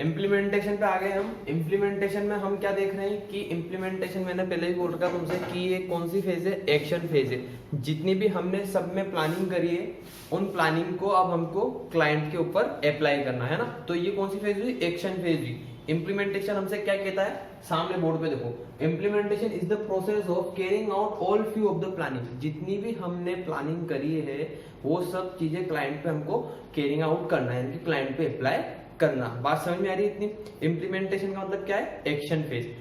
Implementation पे आ गए हम। इम्प्लीमेंटेशन में हम क्या देख रहे हैं कि इम्प्लीमेंटेशन मैंने पहले ही बोल रखा तुमसे कि ये कौन सी फेज है, एक्शन फेज है। जितनी भी हमने सब में प्लानिंग करी है उन प्लानिंग को अब हमको क्लाइंट के ऊपर अप्लाई करना है ना। तो ये कौन सी फेज हुई, एक्शन फेज हुई। इम्प्लीमेंटेशन हमसे क्या कहता है, सामने बोर्ड पे देखो, implementation is the process of carrying out all few of the planning. जितनी भी हमने प्लानिंग करी है वो सब चीजें क्लाइंट पे हमको कैरिंग आउट करना है, यानी कि क्लाइंट पे अप्लाई करना। बात समझ में आ रही है इतनी। इम्प्लीमेंटेशन का मतलब क्या है, एक्शन फेज।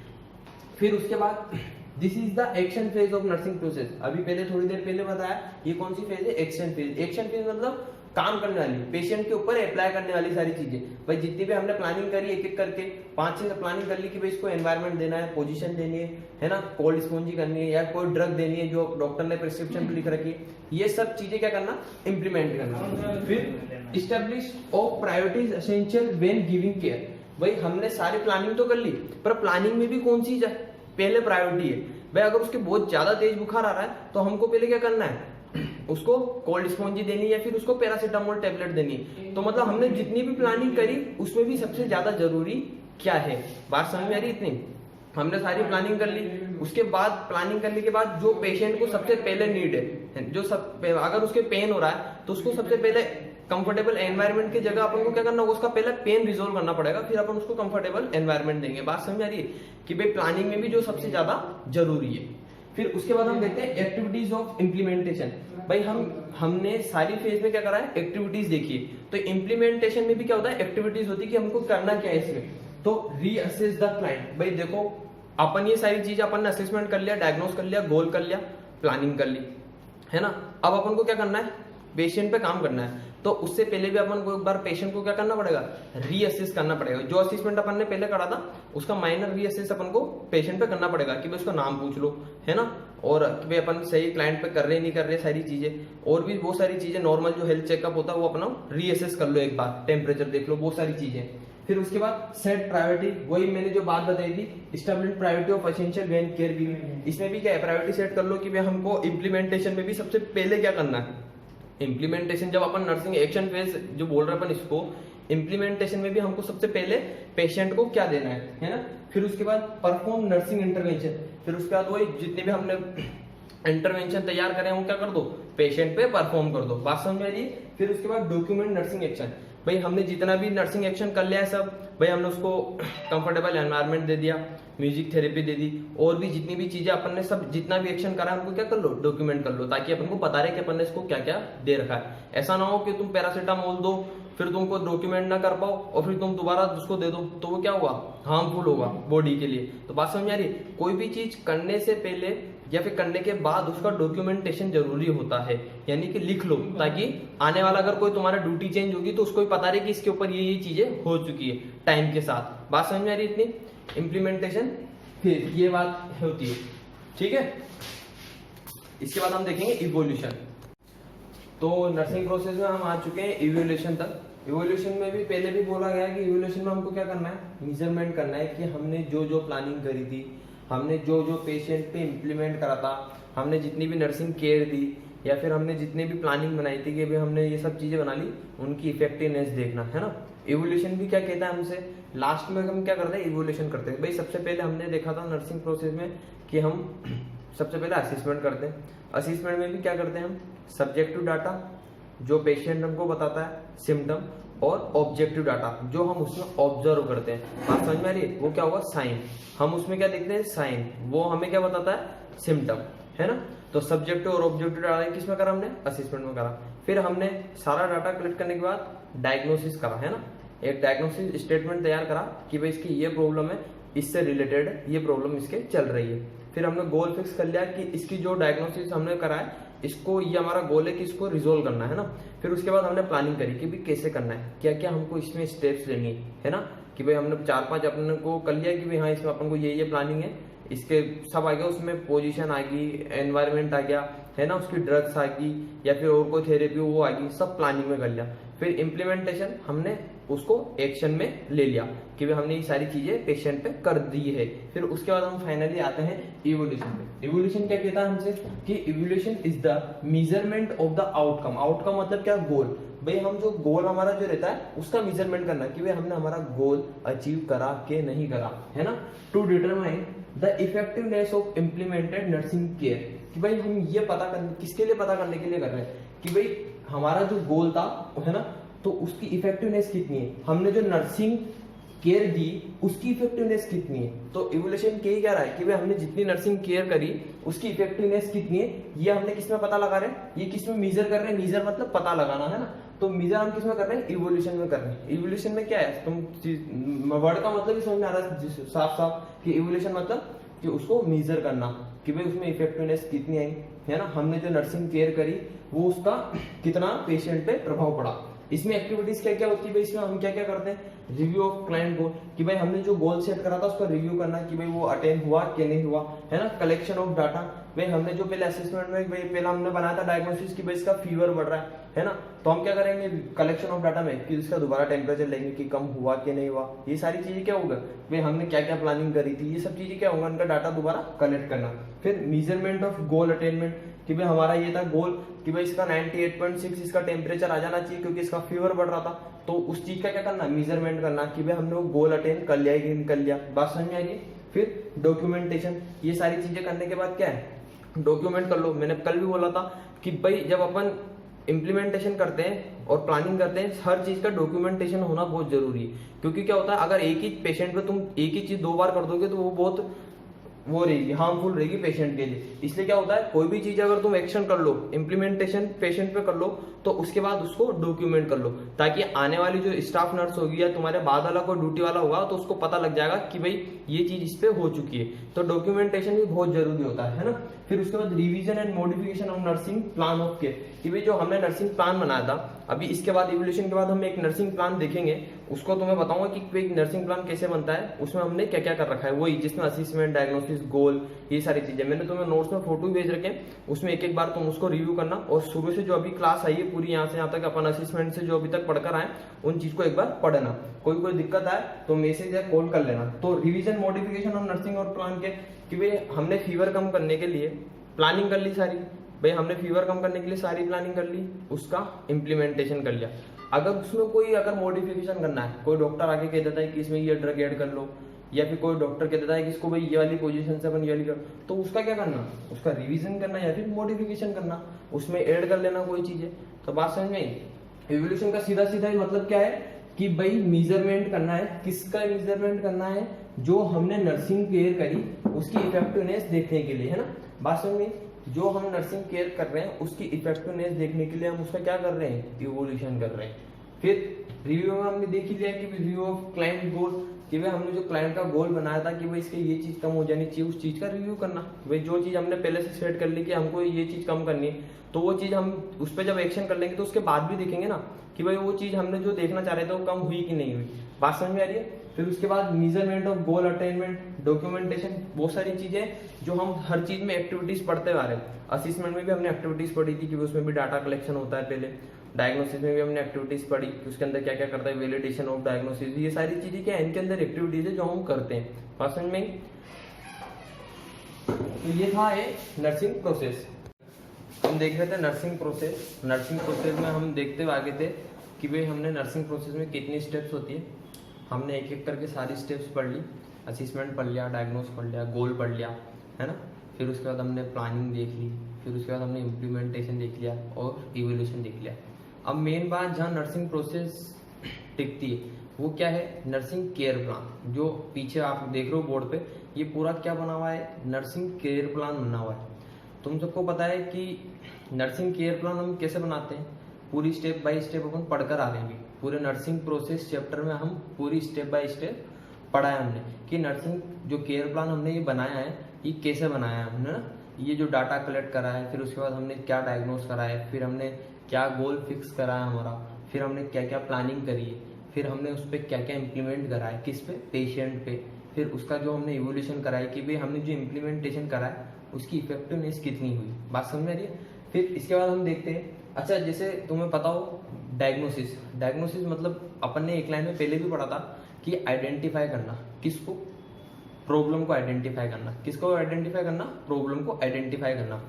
फिर उसके बाद this is the action phase of nursing process. अभी पहले थोड़ी देर पहले बताया ये कौन सी फेज है, एक्शन फेज। एक्शन फेज मतलब काम करने वाली, पेशेंट के ऊपर अप्लाई करने वाली सारी चीजें। भाई जितनी भी हमने प्लानिंग करी एक एक करके 5-6 प्लानिंग कर ली कि भाई इसको एनवायरनमेंट देना है, पोजीशन देनी है ना, कोल्ड स्पॉन्जी करनी है या कोई ड्रग देनी है जो डॉक्टर ने प्रिस्क्रिप्शन पे लिख रखी है, ये सब चीजें क्या करना, इंप्लीमेंट करना। फिर establish of priorities essential when giving care. भाई हमने सारी प्लानिंग तो कर ली पर प्लानिंग में भी कौन सी पहले प्रायोरिटी है। भाई अगर उसके बहुत ज्यादा तेज बुखार आ रहा है तो हमको पहले क्या करना है, उसको कोल्ड स्पॉन्जी देनी है या फिर उसको पैरासीटामोल टेबलेट देनी है। तो मतलब हमने जितनी भी प्लानिंग करी उसमें भी सबसे ज्यादा जरूरी क्या है, बात समझ में आ रही इतनी। हमने सारी प्लानिंग कर ली, उसके बाद प्लानिंग करने के बाद जो पेशेंट को सबसे पहले नीड है, जो सब अगर उसके पेन हो रहा है तो उसको सबसे पहले कंफर्टेबल एनवायरनमेंट की जगह अपन को क्या करना होगा, उसका पहले पेन रिजोल्व करना पड़ेगा, फिर अपन उसको कंफर्टेबल एनवायरनमेंट देंगे। बात समझ आ रही है कि भाई प्लानिंग में भी जो सबसे ज्यादा जरूरी है। फिर उसके बाद हम देखते हैं एक्टिविटीज ऑफ इम्प्लीमेंटेशन। भाई हमने सारी फेज में क्या करा है, एक्टिविटीज देखी। तो इम्प्लीमेंटेशन में भी क्या होता है, एक्टिविटीज होती है कि हमको करना क्या है इसमें। तो रीअसेस द क्लाइंट। भाई देखो अपन ये सारी चीज अपन ने असेसमेंट कर लिया, डायग्नोस कर लिया, गोल कर लिया, प्लानिंग कर ली, है ना। अब अपन को क्या करना है, पेशेंट पे काम करना है। तो उससे पहले भी अपन को एक बार पेशेंट को क्या करना पड़ेगा, रीअसेस करना पड़ेगा। जो असेसमेंट अपन ने पहले करा था उसका माइनर रीअसेस अपन को पेशेंट पे करना पड़ेगा कि भाई उसका नाम पूछ लो, है ना, और कि भाई अपन सही क्लाइंट पे कर रहे नहीं कर रहे सारी चीजें, और भी बहुत सारी चीजें नॉर्मल जो हेल्थ चेकअप होता है वो अपना रीअसेस कर लो, एक बार टेम्परेचर देख लो, बहुत सारी चीजें। फिर उसके बाद सेट प्रायोरिटी, वही मैंने जो बात बताई थी, establish priority of essential when care giving. इसमें भी क्या है, प्रायोरिटी सेट कर लो कि भाई हमको इम्प्लीमेंटेशन में भी सबसे पहले क्या करना है। इम्प्लीमेंटेशन जब अपन नर्सिंग एक्शन फेज जो बोल रहे हैं अपन इसको, इम्प्लीमेंटेशन में भी हमको सबसे पहले पेशेंट को क्या देना है ना। फिर उसके बाद परफॉर्म नर्सिंग इंटरवेंशन। फिर उसके बाद वही जितने भी हमने इंटरवेंशन तैयार करें वो क्या कर दो, पेशेंट पे परफॉर्म कर दो। बात समझ में आ रही है। फिर उसके बाद डॉक्यूमेंट नर्सिंग एक्शन। भाई हमने जितना भी नर्सिंग एक्शन कर लिया है सब, भाई हमने उसको कंफर्टेबल एनवायरनमेंट दे दिया, म्यूजिक थेरेपी दे दी, और भी जितनी भी चीजें अपन ने सब जितना भी एक्शन करा है हमको क्या कर लो, डॉक्यूमेंट कर लो, ताकि अपन को पता रहे कि अपन ने इसको क्या क्या दे रखा है। ऐसा ना हो कि तुम पैरासीटामोल दो फिर तुमको डॉक्यूमेंट ना कर पाओ और फिर तुम दोबारा उसको दे दो तो वो क्या होगा, हार्मफुल होगा बॉडी के लिए। तो बात समझ आ रही है। कोई भी चीज करने से पहले या फिर करने के बाद उसका डॉक्यूमेंटेशन जरूरी होता है, यानी कि लिख लो, ताकि आने वाला अगर कोई तुम्हारा ड्यूटी चेंज होगी तो उसको भी पता रहे कि इसके ऊपर ये चीजें हो चुकी है टाइम के साथ। बात समझ में आ रही है इतनी। इम्प्लीमेंटेशन फिर ये बात होती है, ठीक है। इसके बाद हम देखेंगे इवोल्यूशन। तो नर्सिंग प्रोसेस में हम आ चुके हैं इवोल्यूशन तक। इवोल्यूशन में भी पहले भी बोला गया कि इवोल्यूशन में हमको क्या करना है, मेजरमेंट करना है कि हमने जो जो प्लानिंग करी थी, हमने जो जो पेशेंट पे इम्प्लीमेंट करा था, हमने जितनी भी नर्सिंग केयर दी या फिर हमने जितनी भी प्लानिंग बनाई थी कि भाई हमने ये सब चीजें बना ली, उनकी इफेक्टिवनेस देखना है ना। इवोल्यूशन भी क्या कहता है हमसे, लास्ट में हम क्या करते हैं, इवोल्यूशन करते हैं। भाई सबसे पहले हमने देखा था नर्सिंग प्रोसेस में कि हम सबसे पहले असेसमेंट करते हैं। असेसमेंट में भी क्या करते हैं हम, सब्जेक्टिव डाटा जो पेशेंट हमको बताता है सिम्टम, और ऑब्जेक्टिव डाटा जो हम उसमें ऑब्जर्व करते हैं। बात समझ में आ रही है। वो क्या होगा, साइन। हम उसमें क्या देखते हैं, साइन, वो हमें क्या बताता है, सिम्टम, है ना। तो सब्जेक्टिव और ऑब्जेक्टिव डाटा किसमें करा हमने, असेसमेंट में करा। फिर हमने सारा डाटा कलेक्ट करने के बाद डायग्नोसिस करा, है ना, एक डायग्नोसिस स्टेटमेंट तैयार करा कि भाई इसकी ये प्रॉब्लम है, इससे रिलेटेड ये प्रॉब्लम इसके चल रही है। फिर हमने गोल फिक्स कर लिया कि इसकी जो डायग्नोसिस हमने करा है इसको, ये हमारा गोल है कि इसको रिजोल्व करना है ना। फिर उसके बाद हमने प्लानिंग करी कि भाई कैसे करना है, क्या क्या हमको इसमें स्टेप्स लेनी है ना, कि भाई हमने 4-5 अपने को कर लिया कि भाई हाँ इसमें अपन को ये प्लानिंग है, इसके सब आ गया, उसमें पोजीशन आ गई, एनवायरनमेंट आ गया, है ना, उसकी ड्रग्स आ गई या फिर और कोई थेरेपी वो आ गई, सब प्लानिंग में कर लिया। फिर इम्प्लीमेंटेशन हमने उसको एक्शन में ले लिया कि भाई हमने ये सारी चीजें पेशेंट पे कर दी है। फिर उसके बाद हम फाइनली आते हैं इवोल्यूशन पे। इवोल्यूशन क्या कहता है हमसे कि evolution is the measurement of the outcome. Outcome मतलब क्या, गोल। भाई हम जो गोल हमारा जो रहता है उसका मेजरमेंट करना कि भाई हमने हमारा गोल अचीव करा के नहीं करा, है ना। To determine the effectiveness of implemented nursing care, कि भाई हम ये पता करने, किसके लिए पता करने के लिए कर रहे हैं कि भाई हमारा जो गोल था, है ना, तो उसकी इफेक्टिवनेस कितनी है, हमने जो नर्सिंग केयर दी उसकी इफेक्टिवनेस कितनी है। तो इवोल्यूशन के क्या रहा है कि भाई हमने जितनी नर्सिंग केयर करी उसकी इफेक्टिवनेस कितनी है, ये हमने किसमें पता लगा रहे हैं, ये किसमें मीजर कर रहे हैं। मीजर मतलब पता लगाना, है ना। तो मीजर हम किसमें कर रहे हैं, इवोल्यूशन में कर रहे हैं। इवोल्यूशन में क्या है, तुम वर्ड का मतलब ही समझ में आ रहा है साफ साफ कि इवोल्यूशन मतलब कि उसको मीजर करना कि भाई उसमें इफेक्टिवनेस कितनी आई, है ना, हमने जो नर्सिंग केयर करी वो उसका कितना पेशेंट पे प्रभाव पड़ा। इसमें एक्टिविटीज क्या क्या होती है भाई, इसमें हम क्या क्या करते हैं, रिव्यू ऑफ क्लाइंट गोल, कि भाई हमने जो गोल सेट करा था उसका रिव्यू करना कि भाई वो अटेन हुआ कि नहीं हुआ, है ना। कलेक्शन ऑफ डाटा, भाई हमने जो पहले असेसमेंट में भाई पहला हमने बनाया था डायग्नोसिस कि भाई इसका फीवर बढ़ रहा है ना, तो हम क्या करेंगे कलेक्शन ऑफ डाटा में कि इसका दोबारा टेम्परेचर लेंगे कि कम हुआ कि नहीं हुआ। ये सारी चीजें क्या होगा, भाई हमने क्या क्या प्लानिंग करी थी, ये सब चीजें क्या होगा, उनका डाटा दोबारा कलेक्ट करना। फिर मेजरमेंट ऑफ गोल अटेनमेंट, कि भाई हमारा ये था गोल कि भाई इसका 98.6 इसका टेम्परेचर आ जाना चाहिए क्योंकि इसका फीवर बढ़ रहा था, तो उस चीज का क्या करना, मेजरमेंट करना कि भाई हमने वो गोल अटेन कर लिया कि नहीं कर लिया। बात समझ में आ गई। फिर डॉक्यूमेंटेशन, ये सारी चीजें करने के बाद क्या है, डॉक्यूमेंट कर लो। मैंने कल भी बोला था कि भाई जब अपन इम्प्लीमेंटेशन करते हैं और प्लानिंग करते हैं, हर चीज का डॉक्यूमेंटेशन होना बहुत जरूरी है। क्योंकि क्या होता है, अगर एक ही पेशेंट पे तुम एक ही चीज 2 बार कर दोगे तो वो बहुत वो रहेगी, हार्मफुल रहेगी पेशेंट के लिए। इसलिए क्या होता है, कोई भी चीज अगर तुम एक्शन कर लो, इम्प्लीमेंटेशन पेशेंट पे कर लो, तो उसके बाद उसको डॉक्यूमेंट कर लो, ताकि आने वाली जो स्टाफ नर्स होगी या तुम्हारे बाद वाला कोई ड्यूटी वाला होगा तो उसको पता लग जाएगा कि भाई ये चीज इस पे हो चुकी है। तो डॉक्यूमेंटेशन भी बहुत जरूरी होता है ना। फिर उसके बाद revision and modification of nursing plan of care, कि भाई जो हमने नर्सिंग प्लान बनाया था, अभी इसके बाद इवोल्यूशन के बाद हम एक नर्सिंग प्लान देखेंगे, उसको तुम्हें बताऊंगा कि एक नर्सिंग प्लान कैसे बनता है, उसमें हमने क्या क्या कर रखा है, वही जिसमें असेसमेंट, डायग्नोसिस, गोल, ये सारी चीजें मैंने तुम्हें नोट्स में फोटो भेज रखे हैं, उसमें एक एक बार तुम उसको रिव्यू करना। और शुरू से जो अभी क्लास आई है पूरी यहाँ से यहाँ तक अपन असेसमेंट से जो अभी तक पढ़कर आए उन चीज को एक बार पढ़ना। कोई दिक्कत आए तो मैसेज या कॉल कर लेना। तो रिवीजन मॉडिफिकेशन ऑफ नर्सिंग और प्लान के, कि भाई हमने फीवर कम करने के लिए प्लानिंग कर ली सारी, भाई हमने फीवर कम करने के लिए सारी प्लानिंग कर ली, उसका इम्प्लीमेंटेशन कर लिया। अगर उसमें कोई अगर मॉडिफिकेशन करना है, कोई डॉक्टर आके कह देता है कि इसमें ये ड्रग ऐड कर लो, या फिर कोई डॉक्टर कह देता है कि इसको भाई ये वाली पोजीशन से अपन ये वाली कर, तो उसका क्या करना, उसका रिवीजन करना या फिर मॉडिफिकेशन करना, उसमें ऐड कर लेना कोई चीजें। तो बात समझ में आई। इवोल्यूशन का सीधा सीधा ही मतलब क्या है कि भाई मेजरमेंट करना है, किसका मेजरमेंट करना है, जो हमने नर्सिंग केयर करी उसकी इफेक्टिवनेस देखने के लिए, है ना। बात समझ में, जो हम नर्सिंग केयर कर रहे हैं उसकी इफेक्टिवनेस देखने के लिए हम उसका क्या कर रहे हैं, इवोल्यूशन कर रहे हैं। फिर रिव्यू में हमने देख ही लिया कि रिव्यू ऑफ क्लाइंट गोल, कि भाई हमने जो क्लाइंट का गोल बनाया था कि भाई इसके ये चीज कम हो जानी चाहिए, उस चीज का रिव्यू करना। भाई जो चीज हमने पहले से सेट कर ली कि हमको ये चीज कम करनी है, तो वो चीज हम उस पर जब एक्शन कर लेंगे तो उसके बाद भी देखेंगे ना कि भाई वो चीज हमने जो देखना चाह रहे थे वो कम हुई कि नहीं हुई। बात समझ में आ रही है। फिर उसके बाद measurement of goal attainment, documentation, बहुत सारी चीजें जो हम हर चीज में एक्टिविटीज पढ़ते आ रहे हैं। असेसमेंट में भी हमने एक्टिविटीज पढ़ी थी कि उसमें भी डाटा कलेक्शन होता है पहले। डायग्नोसिस में भी हमने एक्टिविटीज पढ़ी कि उसके अंदर क्या क्या करता है, वैलिडेशन ऑफ डायग्नोसिस, ये सारी चीजें क्या है, इनके अंदर एक्टिविटीज है जो हम करते हैं। बात समझ में। तो ये था नर्सिंग प्रोसेस, हम देख रहे थे नर्सिंग प्रोसेस। नर्सिंग प्रोसेस में हम देखते हुए आगे थे कि भाई हमने नर्सिंग प्रोसेस में कितनी स्टेप्स होती है, हमने एक एक करके सारी स्टेप्स पढ़ ली। असेसमेंट पढ़ लिया, डायग्नोस पढ़ लिया, गोल पढ़ लिया, है ना। फिर उसके बाद हमने प्लानिंग देख ली, फिर उसके बाद हमने इम्प्लीमेंटेशन देख लिया और इवोल्यूशन देख लिया। अब मेन बात जहाँ नर्सिंग प्रोसेस टिकती है वो क्या है, नर्सिंग केयर प्लान। जो पीछे आप देख रहे हो बोर्ड पे, ये पूरा क्या बना हुआ है, नर्सिंग केयर प्लान बना हुआ है। तुम सबको पता है कि नर्सिंग केयर प्लान हम कैसे बनाते हैं, पूरी स्टेप बाय स्टेप अपन पढ़कर आ रहे हैं। पूरे नर्सिंग प्रोसेस चैप्टर में हम पूरी स्टेप बाय स्टेप पढ़ा है हमने कि नर्सिंग जो केयर प्लान हमने ये बनाया है ये कैसे बनाया है हमने ना। ये जो डाटा कलेक्ट करा है, फिर उसके बाद हमने क्या डायग्नोस करा है, फिर हमने क्या गोल फिक्स करा है हमारा, फिर हमने क्या क्या प्लानिंग करी है, फिर हमने उस पर क्या क्या इम्प्लीमेंट करा है, किस पे, पेशेंट पे। फिर उसका जो हमने इवोल्यूशन करा है कि भाई हमने जो इम्प्लीमेंटेशन करा है उसकी इफेक्टिवनेस कितनी हुई। बात समझ में आ रही है। फिर इसके बाद हम देखते हैं, अच्छा जैसे तुम्हें पता हो डायग्नोसिस, डायग्नोसिस मतलब अपन ने एक लाइन में पहले भी पढ़ा था कि आइडेंटिफाई करना, किसको, प्रॉब्लम को आइडेंटिफाई करना, किसको आइडेंटिफाई करना, प्रॉब्लम को आइडेंटिफाई करना।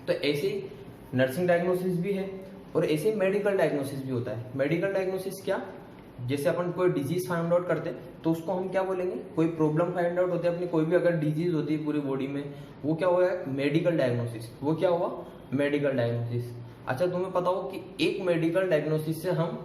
तो ऐसे नर्सिंग डायग्नोसिस भी है और ऐसे मेडिकल डायग्नोसिस भी होता है। मेडिकल डायग्नोसिस क्या, जैसे अपन कोई डिजीज फाइंड आउट करते हैं तो उसको हम क्या बोलेंगे, कोई प्रॉब्लम फाइंड आउट होती है अपनी, कोई भी अगर डिजीज होती है पूरी बॉडी में, वो क्या हुआ, मेडिकल डायग्नोसिस, वो क्या हुआ, मेडिकल डायग्नोसिस। अच्छा तुम्हें पता हो कि एक मेडिकल डायग्नोसिस से हम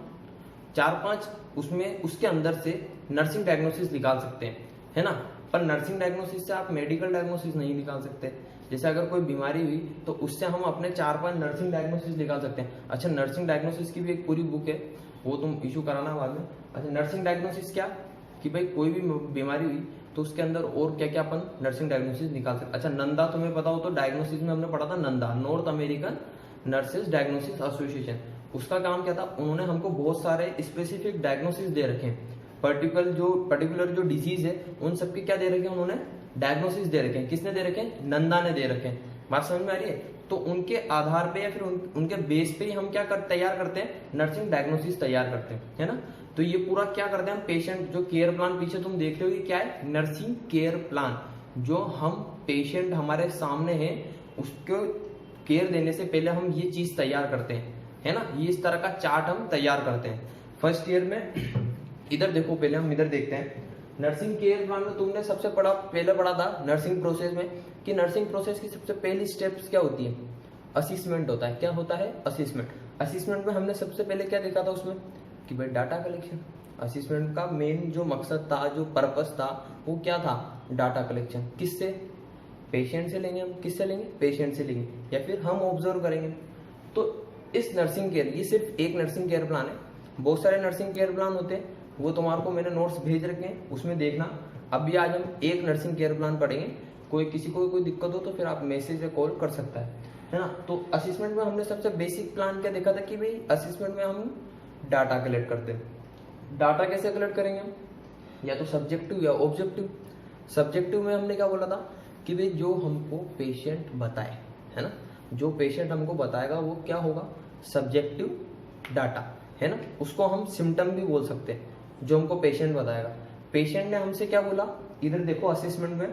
4-5 उसमें उसके अंदर से नर्सिंग डायग्नोसिस निकाल सकते हैं, है ना। पर नर्सिंग डायग्नोसिस से आप मेडिकल डायग्नोसिस नहीं निकाल सकते। जैसे अगर कोई बीमारी हुई तो उससे हम अपने 4-5 नर्सिंग डायग्नोसिस निकाल सकते हैं। अच्छा नर्सिंग डायग्नोसिस की भी एक पूरी बुक है, वो तुम इशू कराना बाद में। अच्छा नर्सिंग डायग्नोसिस क्या, कि भाई कोई भी बीमारी हुई तो उसके अंदर और क्या क्या अपन नर्सिंग डायग्नोसिस निकाल सकते। अच्छा नंदा तुम्हें पता हो तो डायग्नोसिस में हमने पढ़ा था, Nanda north American nurses diagnosis association. उसका काम क्या था, उन्होंने हमको बहुत सारे स्पेसिफिक डायग्नोसिस दे रखे हैं, पर्टिकुलर जो डिजीज है उन सबके क्या दे रखे हैं, उन्होंने डायग्नोसिस दे रखे हैं। किसने दे रखे हैं, नंदा ने दे रखे हैं। बात समझ में आ रही है। तो उनके आधार पे या फिर उनके बेस पे ही हम क्या तैयार करते हैं, नर्सिंग डायग्नोसिस तैयार करते हैं, है ना। तो ये पूरा क्या करते हैं हम, पेशेंट जो केयर प्लान पीछे तुम देख रहे हो, ये क्या है, नर्सिंग केयर प्लान। जो हम पेशेंट हमारे सामने है उसको केयर देने से पहले हम ये चीज तैयार करते हैं, है ना। ये इस तरह का चार्ट हम तैयार करते हैं फर्स्ट ईयर में। इधर देखो, पहले हम इधर देखते हैं नर्सिंग केयर प्लान में तुमने सबसे पहले पढ़ा था नर्सिंग प्रोसेस में कि नर्सिंग प्रोसेस की सबसे पहली स्टेप्स क्या होती है, असिस्मेंट होता है। क्या होता है, असिस्मेंट। असिस्मेंट में हमने सबसे पहले क्या देखा था उसमें कि भाई डाटा कलेक्शन। असिस्मेंट का मेन जो मकसद था, जो पर्पस था, वो क्या था, डाटा कलेक्शन। किससे, पेशेंट से लेंगे हम। किससे लेंगे, पेशेंट से लेंगे, या फिर हम ऑब्जर्व करेंगे। तो इस नर्सिंग केयर, ये सिर्फ एक नर्सिंग केयर प्लान है, बहुत सारे नर्सिंग केयर प्लान होते हैं, वो तुम्हारे को मैंने नोट्स भेज रखे हैं, उसमें देखना। अभी आज हम एक नर्सिंग केयर प्लान पढ़ेंगे। किसी को कोई दिक्कत हो तो फिर आप मैसेज या कॉल कर सकता है ना। तो असिस्मेंट में हमने सबसे बेसिक प्लान क्या देखा था कि भाई असिस्मेंट में हम डाटा कलेक्ट करते हैं। डाटा कैसे कलेक्ट करेंगे हम, या तो सब्जेक्टिव या ऑब्जेक्टिव। सब्जेक्टिव में हमने क्या बोला था कि भाई जो हमको पेशेंट बताए, है ना, जो पेशेंट हमको बताएगा वो क्या होगा, सब्जेक्टिव डाटा, है ना। उसको हम सिम्टम भी बोल सकते हैं, जो हमको पेशेंट बताएगा। पेशेंट ने हमसे क्या बोला, इधर देखो असेसमेंट में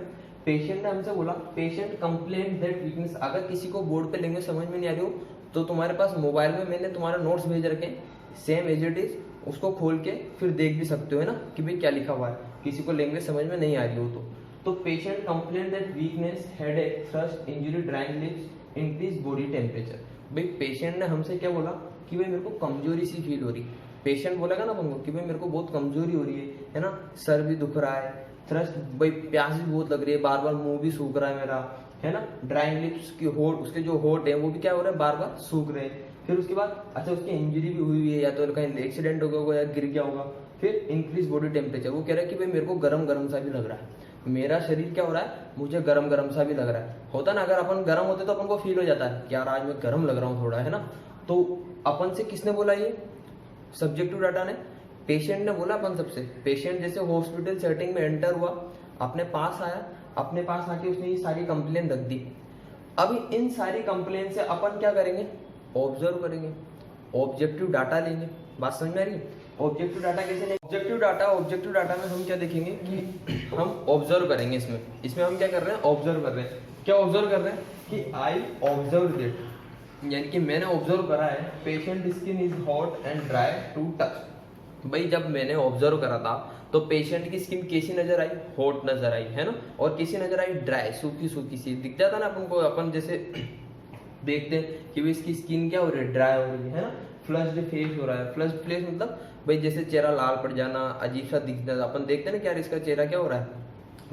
पेशेंट ने हमसे बोला, पेशेंट कंप्लेन दैट वीकनेस। अगर किसी को बोर्ड पे लैंग्वेज समझ में नहीं आ रही हो तो तुम्हारे पास मोबाइल में मैंने तुम्हारा नोट्स भेज रखे हैं, सेम एज इट इज, उसको खोल के फिर देख भी सकते हो, है ना, कि भाई क्या लिखा हुआ है, किसी को लैंग्वेज समझ में नहीं आ रही हो तो patient complain that weakness, headache, thrust, injury, drawing lips, increase body temperature. भाई पेशेंट ने हमसे क्या बोला कि भाई मेरे को कमजोरी सी फील हो रही। पेशेंट बोलेगा ना तुमको कि भाई मेरे को बहुत कमजोरी हो रही है ना, सर भी दुख रहा है, थ्रस्ट, भाई प्यास भी बहुत लग रही है, बार बार मुंह भी सूख रहा है मेरा, है ना, ड्राइंग लिप्स की होठ, उसके जो होठ है वो भी क्या हो रहा है, बार बार सूख रहे हैं। फिर उसके बाद अच्छा उसकी इंजरी भी हुई है, या तो कहीं एक्सीडेंट हो गया होगा या गिर गया होगा। फिर इंक्रीज बॉडी टेम्परेचर, वो कह रहा है कि भाई मेरे को गरम गरम सा भी लग रहा है, मेरा शरीर क्या हो रहा है, मुझे गरम गरम सा भी लग रहा है। होता ना, अगर अपन गरम होते तो अपन को फील हो जाता है कि यार आज मैं गरम लग रहा हूँ थोड़ा, है ना। तो अपन से किसने बोला, ये सब्जेक्टिव डाटा ने, पेशेंट ने बोला अपन सबसे। पेशेंट जैसे हॉस्पिटल सेटिंग में एंटर हुआ, अपने पास आया, अपने पास आके उसने ये सारी कंप्लेन रख दी। अब इन सारी कंप्लेन से अपन क्या करेंगे, ऑब्जर्व करेंगे, ऑब्जेक्टिव डाटा लेंगे। बात समझ में आ रही है, ऑब्जेक्टिव डाटा कैसे लेंगे, ऑब्जेक्टिव डाटा में हम क्या देखेंगे कि हम ऑब्जर्व करेंगे। इसमें हम क्या कर रहे हैं, ऑब्जर्व कर रहे हैं। क्या ऑब्जर्व कर रहे हैं कि आई ऑब्जर्व दैट, यानी कि मैंने ऑब्जर्व करा है patient skin is hot and dry to touch. भाई जब मैंने ऑब्जर्व करा था तो पेशेंट की स्किन कैसी नजर आई, हॉट नजर आई, है ना, और कैसी नजर आई, ड्राई, सूखी सूखी सी दिख जाता ना अपन को। अपन जैसे देखते हैं कि भाई इसकी स्किन क्या हो रही है, ड्राई हो रही है ना, फ्लश्ड फेस हो रहा है। फ्लश्ड फेस मतलब भाई जैसे चेहरा लाल पड़ जाना, अजीब सा दिखना, अपन देखते हैं ना कि यार इसका चेहरा क्या हो रहा है,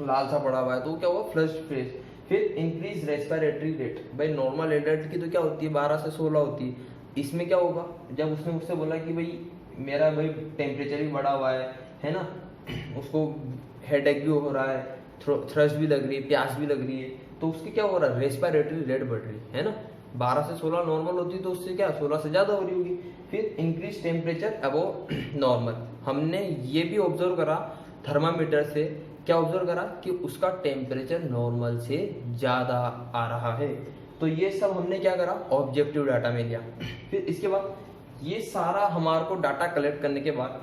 लाल सा पड़ा हुआ है, तो क्या हुआ, फ्लश्ड फेस। फिर इंक्रीज रेस्पिरेटरी रेट, भाई नॉर्मल एडल्ट की तो क्या होती है 12 से 16 होती है, इसमें क्या होगा, जब उसने मुझसे बोला कि भाई मेरा भाई टेम्परेचर भी बढ़ा हुआ है ना, उसको हेडेक भी हो रहा है, थ्रस्ट भी लग रही है, प्यास भी लग रही है, तो उसकी क्या हो रहा है, रेस्पिरेटरी रेट बढ़ रही है ना। 12 से 16 नॉर्मल होती है तो उससे क्या 16 से ज्यादा हो रही होगी। फिर इंक्रीज टेम्परेचर अबव नॉर्मल, हमने ये भी ऑब्जर्व करा थर्मामीटर से, क्या ऑब्जर्व करा कि उसका टेम्परेचर नॉर्मल से ज्यादा आ रहा है। तो ये सब हमने क्या करा, ऑब्जेक्टिव डाटा में लिया। फिर इसके बाद ये सारा हमारे को डाटा कलेक्ट करने के बाद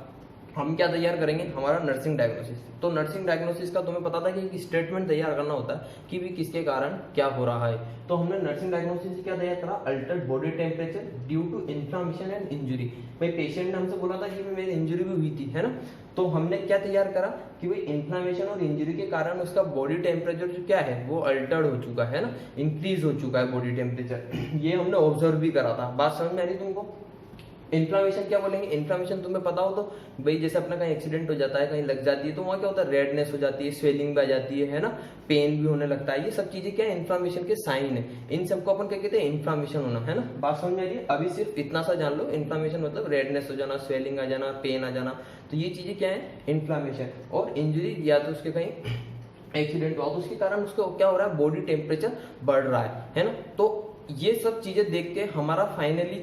हम क्या तैयार करेंगे, हमारा नर्सिंग डायग्नोसिस। तो नर्सिंग डायग्नोसिस का तुम्हें पता था कि एक स्टेटमेंट तैयार करना होता है कि भी किसके कारण क्या हो रहा है। तो हमने नर्सिंग डायग्नोसिस क्या तैयार करा, altered body temperature due to inflammation and injury. भाई पेशेंट ने हमसे बोला था कि मेरी इंजुरी भी हुई थी, है ना, तो हमने क्या तैयार करा कि भाई इन्फ्लेमेशन और इंजुरी के कारण उसका बॉडी टेम्परेचर जो क्या है वो अल्टर्ड हो चुका है ना, इंक्रीज हो चुका है बॉडी टेम्परेचर। ये हमने ऑब्जर्व भी करा था। बात समझ में आ रही तुमको। इन्फ्लामेशन क्या बोलेंगे, इन्फ्लामेशन तुम्हें पता हो तो भाई जैसे अपना कहीं एक्सीडेंट हो जाता है, कहीं लग जाती है, तो वहाँ क्या होता है, रेडनेस हो जाती है, स्वेलिंग भी आ जाती है ना, पेन भी होने लगता है। ये सब चीजें क्या है, इन्फ्लामेशन के साइन है। इन सबको अपन क्या कहते हैं, इन्फ्लामेशन होना, है ना। बात समझ में आ रही है। अभी सिर्फ इतना सा जान लो, इन्फ्लामेशन मतलब रेडनेस हो जाना, स्वेलिंग आ जाना, पेन आ जाना, तो ये चीजें क्या है, इन्फ्लामेशन। और इंजरी या तो उसके कहीं एक्सीडेंट हुआ तो उसके कारण उसको क्या हो रहा है, बॉडी टेम्परेचर बढ़ रहा है ना। तो ये सब चीजें देख के हमारा फाइनली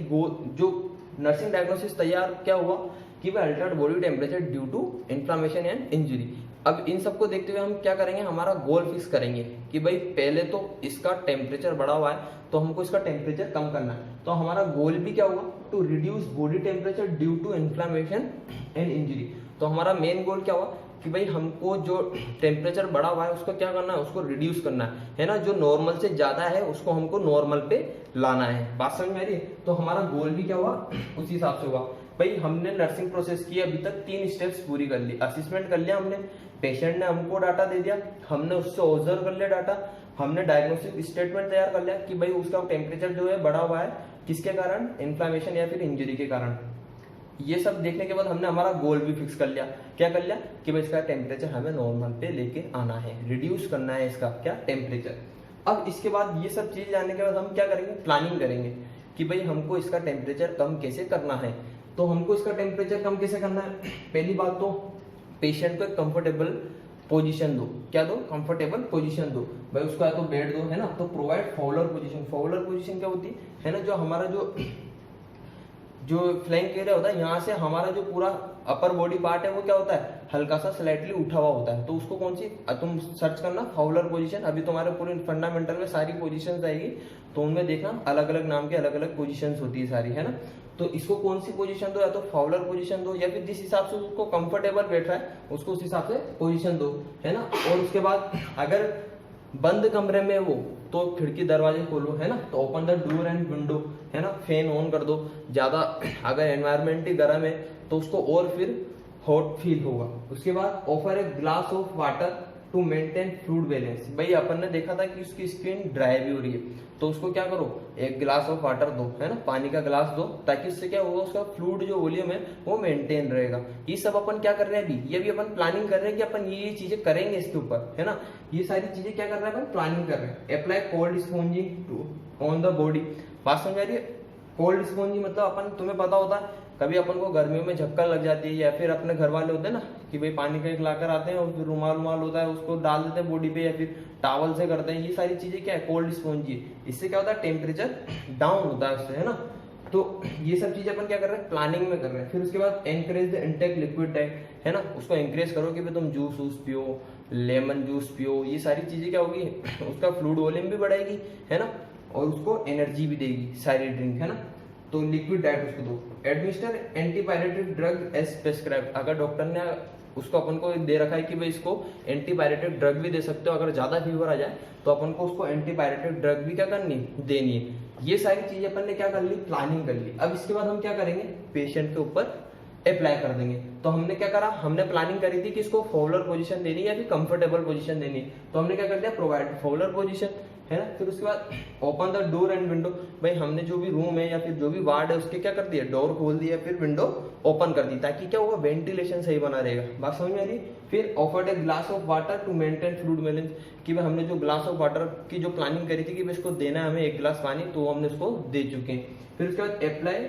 जो नर्सिंग डायग्नोसिस तैयार क्या हुआ कि भाई altered body temperature due to inflammation and injury. अब इन सबको देखते हुए हम क्या करेंगे, हमारा गोल फिक्स करेंगे कि भाई पहले तो इसका टेम्परेचर बढ़ा हुआ है तो हमको इसका टेम्परेचर कम करना है। तो हमारा गोल भी क्या होगा, to reduce body temperature due to inflammation and injury. तो हमारा मेन गोल क्या हुआ कि भाई हमको जो टेम्परेचर बढ़ा हुआ है उसको क्या करना है, उसको रिड्यूस करना है ना। जो नॉर्मल से ज्यादा है उसको हमको नॉर्मल पे लाना है। बात समझ में आ रही है। तो हमारा गोल भी क्या हुआ, उसी हिसाब से हुआ। भाई हमने नर्सिंग प्रोसेस की अभी तक 3 स्टेप्स पूरी कर ली। असेसमेंट कर लिया हमने, पेशेंट ने हमको डाटा दे दिया, हमने उससे ऑब्जर्व कर लिया डाटा, हमने डायग्नोस्टिक स्टेटमेंट तैयार कर लिया कि भाई उसका टेम्परेचर जो है बढ़ा हुआ है किसके कारण, इन्फ्लेमेशन या फिर इंजरी के कारण। ये सब देखने के बाद हमने हमारा गोल भी फिक्स कर लिया। क्या कर लिया कि भाई इसका टेम्परेचर हमें नॉर्मल पे लेके आना है, रिड्यूस करना है इसका क्या, टेम्परेचर। अब इसके बाद ये सब चीज जानने के बाद हम क्या करेंगे, प्लानिंग करेंगे कि भाई हमको इसका टेम्परेचर कम कैसे करना है। तो हमको इसका टेम्परेचर कम कैसे करना है, पहली बात तो पेशेंट को एक कंफर्टेबल पोजीशन दो। क्या दो, कंफर्टेबल पोजीशन दो। भाई उसका तो बेड दो, है ना। तो provide follower position. Follower position क्या होती है ना, जो हमारा जो फ्लैंक एरिया होता है, यहाँ से हमारा जो पूरा अपर बॉडी पार्ट है वो क्या होता है, हल्का सा स्लाइटली उठा हुआ होता है। तो उसको कौन सी, तुम सर्च करना फाउलर पोजीशन। अभी तुम्हारे पूरे फंडामेंटल में सारी पोजीशंस आएगी, तो उनमें देखना अलग अलग नाम के अलग अलग पोजीशंस होती है सारी, है ना। तो इसको कौन सी पोजीशन दो, या तो फाउलर पोजीशन दो, या फिर जिस हिसाब से उसको कंफर्टेबल बैठ रहा है उसको उस हिसाब से पोजीशन दो, है ना। और उसके बाद अगर बंद कमरे में वो, तो खिड़की दरवाजे खोलो, है ना। तो open the door and window, है ना। फैन ऑन कर दो। ज्यादा अगर एनवायरमेंट ही गर्म है तो उसको और फिर हॉट फील होगा। उसके बाद offer a glass of water to maintain fluid balance. भाई अपन ने देखा था कि उसकी स्किन ड्राई भी हो रही है, तो उसको क्या करो, एक ग्लास ऑफ वाटर दो, है ना, पानी का ग्लास दो, ताकि उससे क्या होगा, उसका फ्लूइड जो वॉल्यूम है वो मेंटेन रहेगा। ये सब अपन क्या कर रहे हैं अभी, ये भी अपन प्लानिंग कर रहे हैं कि अपन ये चीजें करेंगे इसके ऊपर, है ना। ये सारी चीजें क्या कर रहे हैं, अपन प्लानिंग कर रहे हैं। Apply cold sponging on the body. बात समझ आ रही है। कोल्ड स्पॉन्जिंग मतलब अपन, तुम्हें पता होता है कभी अपन को गर्मियों में झक्कर लग जाती है, या फिर अपने घर वाले होते हैं ना कि भाई पानी का एक लाकर आते हैं और फिर रुमाल होता है उसको डाल देते हैं बॉडी पे, या फिर टॉवल से करते हैं। ये सारी चीजें क्या है, कोल्ड स्पॉन्ज है। इससे क्या होता है, टेम्परेचर डाउन होता है उससे, है ना। तो ये सब चीजें अपन क्या कर रहे हैं, प्लानिंग में कर रहे हैं। फिर उसके बाद encourage the intake liquid diet, है ना। उसको एनकरेज करो कि भाई तुम जूस वूस पियो, लेमन जूस पियो। ये सारी चीजें क्या होगी, उसका फ्लूइड वॉल्यूम भी बढ़ाएगी, है ना, और उसको एनर्जी भी देगी सारी ड्रिंक, है ना। तो लिक्विड डाइट उसको दो। Administer antipyretic drug as prescribed. अगर डॉक्टर ने उसको अपन को दे रखा है कि भाई इसको एंटीपायरेटिक ड्रग भी दे सकते हो, अगर ज्यादा फीवर आ जाए तो अपन को उसको एंटीपायरेटिक ड्रग भी क्या करनी, देनी है। ये सारी चीजें अपन ने क्या कर ली, प्लानिंग कर ली। अब इसके बाद हम क्या करेंगे, पेशेंट के ऊपर अप्लाई कर देंगे। तो हमने क्या करा, हमने प्लानिंग करी थी कि इसको फॉलोअर पोजीशन देनी है या फिर कंफर्टेबल पोजीशन देनी है। तो हमने क्या कर दिया, प्रोवाइड फॉलोअर पोजीशन, है ना। फिर उसके बाद open the door and window. भाई हमने जो भी रूम है या फिर जो भी वार्ड है उसके क्या कर दिया, डोर खोल दिया, फिर विंडो ओपन कर दी, ताकि क्या होगा, वेंटिलेशन सही बना रहेगा। बात समझ में आ रही। फिर offered a glass of water to maintain fluid balance. कि भाई हमने जो ग्लास ऑफ वाटर की जो प्लानिंग करी थी कि भाई इसको देना है हमें 1 गिलास पानी, तो हमने उसको दे चुके हैं। फिर उसके बाद apply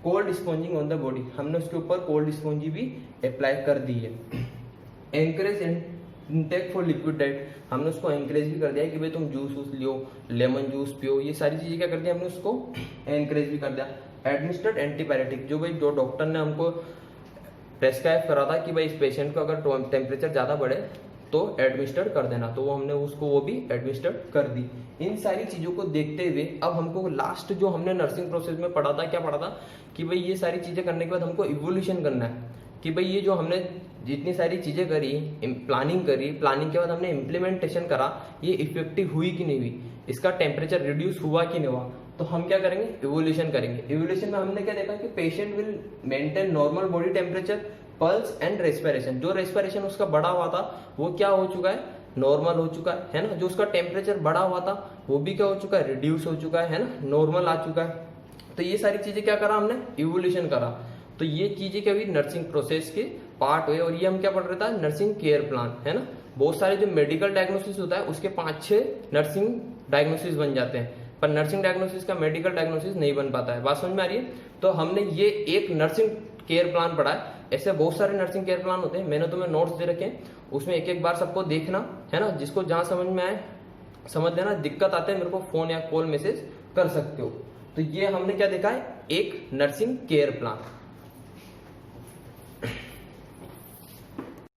cold sponging on the body. हमने उसके ऊपर कोल्ड स्पॉन्जी भी अप्लाई कर दी है। Encourage intake for liquid diet. हमने उसको एनकरेज भी कर दिया है कि भाई तुम जूस वूस लियो, लेमन जूस पियो। ये सारी चीजें क्या कर दिया, हमने उसको एनकरेज भी कर दिया। Administered antibiotic. जो भाई जो डॉक्टर ने हमको प्रेस्क्राइब करा था कि भाई इस पेशेंट को अगर टेम्परेचर ज्यादा बढ़े तो एडमिनिस्टर्ड कर देना, तो वो हमने उसको वो भी एडमिनिस्टर्ड कर दी। इन सारी चीजों को देखते हुए अब हमको लास्ट जो हमने नर्सिंग प्रोसेस में पढ़ा था, क्या पढ़ा था कि भाई ये सारी चीजें करने के बाद हमको इवोल्यूशन करना है। कि भाई ये जो हमने जितनी सारी चीजें करी, प्लानिंग करी, प्लानिंग के बाद हमने इम्प्लीमेंटेशन करा, ये इफेक्टिव हुई कि नहीं हुई, इसका टेम्परेचर रिड्यूस हुआ कि नहीं हुआ, तो हम क्या करेंगे, इवोल्यूशन करेंगे। इवोल्यूशन में हमने क्या देखा कि patient will maintain normal body temperature, pulse and respiration. जो रेस्पिरेशन उसका बढ़ा हुआ था वो क्या हो चुका है, नॉर्मल हो चुका है ना। जो उसका टेम्परेचर बढ़ा हुआ था वो भी क्या हो चुका है, रिड्यूस हो चुका है ना, नॉर्मल आ चुका है। तो ये सारी चीजें क्या करा हमने, इवोल्यूशन करा। तो ये चीजें क्या हुई, नर्सिंग प्रोसेस के पार्ट हुए। और ये हम क्या पढ़ रहे था, नर्सिंग केयर प्लान, है ना। बहुत सारे जो मेडिकल डायग्नोसिस होता है उसके 5-6 नर्सिंग डायग्नोसिस बन जाते हैं, पर नर्सिंग डायग्नोसिस का मेडिकल डायग्नोसिस नहीं बन पाता है। बात समझ में आ रही है। तो हमने ये एक नर्सिंग केयर प्लान पढ़ा है। ऐसे बहुत सारे नर्सिंग केयर प्लान होते हैं, मैंने तुम्हें नोट्स दे रखे हैं, उसमें एक एक बार सबको देखना है ना। जिसको जहां समझ में आए समझ लेना, दिक्कत आते हैं मेरे को फोन या कॉल मैसेज कर सकते हो। तो ये हमने क्या देखा है, एक नर्सिंग केयर प्लान।